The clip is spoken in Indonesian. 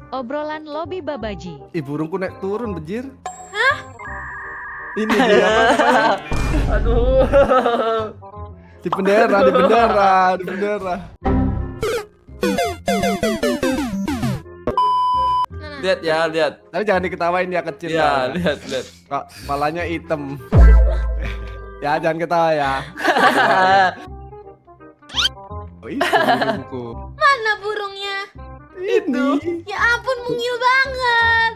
Obrolan Lobby Babaji. Ih, burungku naik turun, bejir. Hah? Ini dia apa namanya? Aduh. Di bendera, di bendera, di bendera. Lihat ya, lihat. Tapi jangan diketawain ya kecil. Ya, lihat. Kok kepalanya hitam. Ya, jangan ketawa ya. Oh, itu burungku. Mana burungnya? Ini. Ya ampun, mungil banget.